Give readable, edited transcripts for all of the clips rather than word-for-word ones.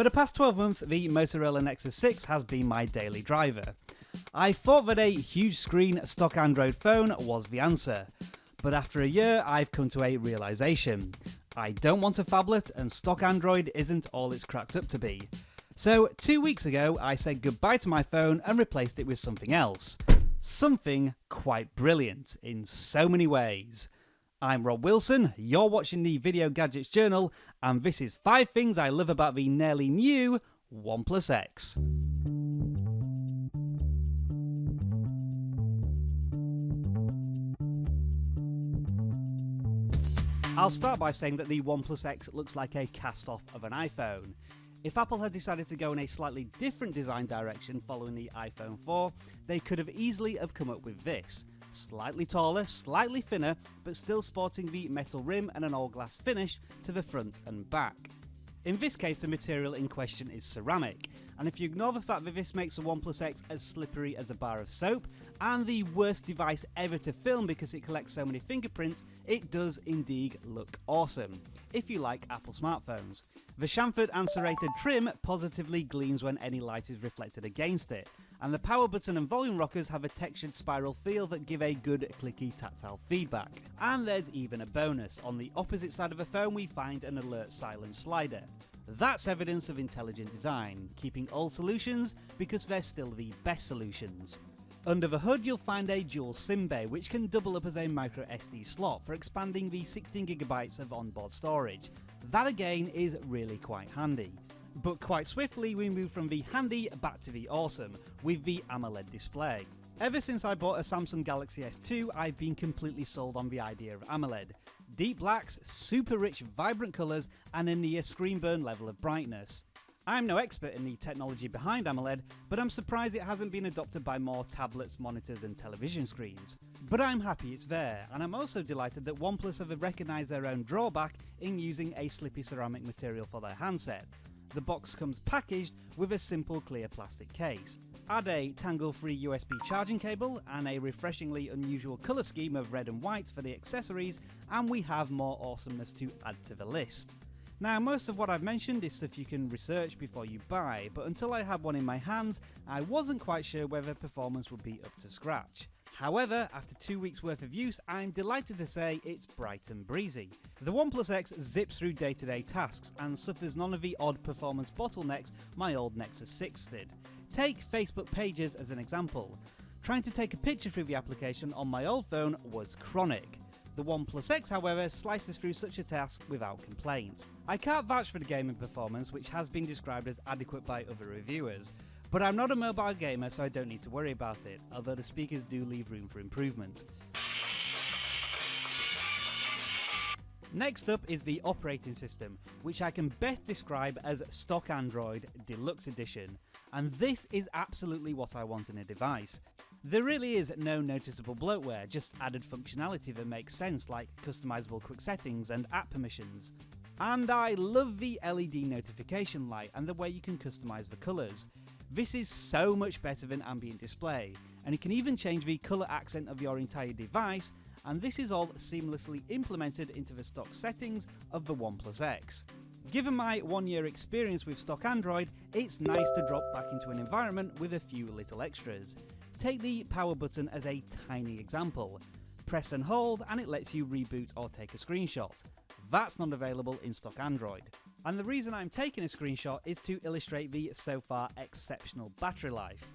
For the past 12 months, the Motorola Nexus 6 has been my daily driver. I thought that a huge screen stock Android phone was the answer, but after a year I've come to a realisation. I don't want a phablet and stock Android isn't all it's cracked up to be. So 2 weeks ago I said goodbye to my phone and replaced it with something else. Something quite brilliant in so many ways. I'm Rob Wilson, you're watching the Video Gadgets Journal, and this is 5 things I love about the nearly new OnePlus X. I'll start by saying that the OnePlus X looks like a cast-off of an iPhone. If Apple had decided to go in a slightly different design direction following the iPhone 4, they could have easily have come up with this. Slightly taller, slightly thinner, but still sporting the metal rim and an all-glass finish to the front and back. In this case, the material in question is ceramic, and if you ignore the fact that this makes the OnePlus X as slippery as a bar of soap, and the worst device ever to film because it collects so many fingerprints, it does indeed look awesome, if you like Apple smartphones. The chamfered and serrated trim positively gleams when any light is reflected against it, and the power button and volume rockers have a textured spiral feel that give a good clicky tactile feedback. And there's even a bonus. On the opposite side of the phone we find an alert silence slider. That's evidence of intelligent design, keeping old solutions because they're still the best solutions. Under the hood you'll find a dual SIM bay which can double up as a micro SD slot for expanding the 16GB of onboard storage. That again is really quite handy. But quite swiftly we move from the handy back to the awesome, with the AMOLED display. Ever since I bought a Samsung Galaxy S2, I've been completely sold on the idea of AMOLED. Deep blacks, super rich vibrant colours, and a near screen burn level of brightness. I'm no expert in the technology behind AMOLED, but I'm surprised it hasn't been adopted by more tablets, monitors and television screens. But I'm happy it's there, and I'm also delighted that OnePlus have recognised their own drawback in using a slippy ceramic material for their handset. The box comes packaged with a simple clear plastic case. Add a tangle-free USB charging cable and a refreshingly unusual colour scheme of red and white for the accessories, and we have more awesomeness to add to the list. Now, most of what I've mentioned is stuff you can research before you buy, but until I had one in my hands, I wasn't quite sure whether performance would be up to scratch. However, after 2 weeks worth of use, I'm delighted to say it's bright and breezy. The OnePlus X zips through day-to-day tasks and suffers none of the odd performance bottlenecks my old Nexus 6 did. Take Facebook Pages as an example. Trying to take a picture through the application on my old phone was chronic. The OnePlus X, however, slices through such a task without complaint. I can't vouch for the gaming performance, which has been described as adequate by other reviewers. But I'm not a mobile gamer, so I don't need to worry about it, although the speakers do leave room for improvement. Next up is the operating system, which I can best describe as stock Android Deluxe Edition, and this is absolutely what I want in a device. There really is no noticeable bloatware, just added functionality that makes sense, like customizable quick settings and app permissions. And I love the LED notification light and the way you can customize the colours. This is so much better than ambient display, and you can even change the colour accent of your entire device, and this is all seamlessly implemented into the stock settings of the OnePlus X. Given my 1 year experience with stock Android, it's nice to drop back into an environment with a few little extras. Take the power button as a tiny example. Press and hold and it lets you reboot or take a screenshot. That's not available in stock Android. And the reason I'm taking a screenshot is to illustrate the so far exceptional battery life.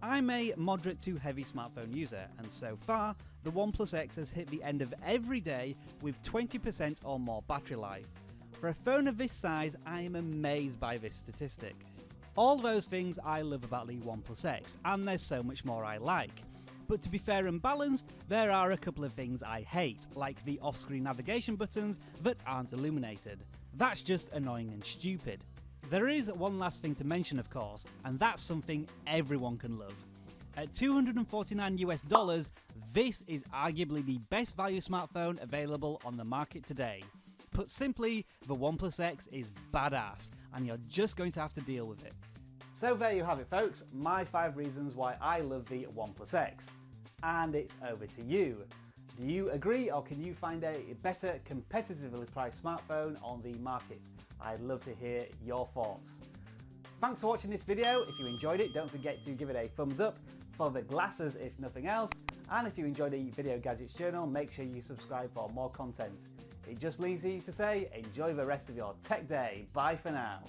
I'm a moderate to heavy smartphone user, and so far, the OnePlus X has hit the end of every day with 20% or more battery life. For a phone of this size, I am amazed by this statistic. All those things I love about the OnePlus X, and there's so much more I like. But to be fair and balanced, there are a couple of things I hate, like the off-screen navigation buttons that aren't illuminated. That's just annoying and stupid. There is one last thing to mention, of course, and that's something everyone can love. At $249 US, this is arguably the best value smartphone available on the market today. Put simply, the OnePlus X is badass, and you're just going to have to deal with it. So there you have it, folks, my 5 reasons why I love the OnePlus X. And it's over to you. Do you agree, or can you find a better competitively priced smartphone on the market? I'd love to hear your thoughts. Thanks for watching this video. If you enjoyed it, don't forget to give it a thumbs up, follow the glasses if nothing else, and if you enjoyed the Video Gadgets Journal, make sure you subscribe for more content. It just leaves you to say, enjoy the rest of your tech day. Bye for now.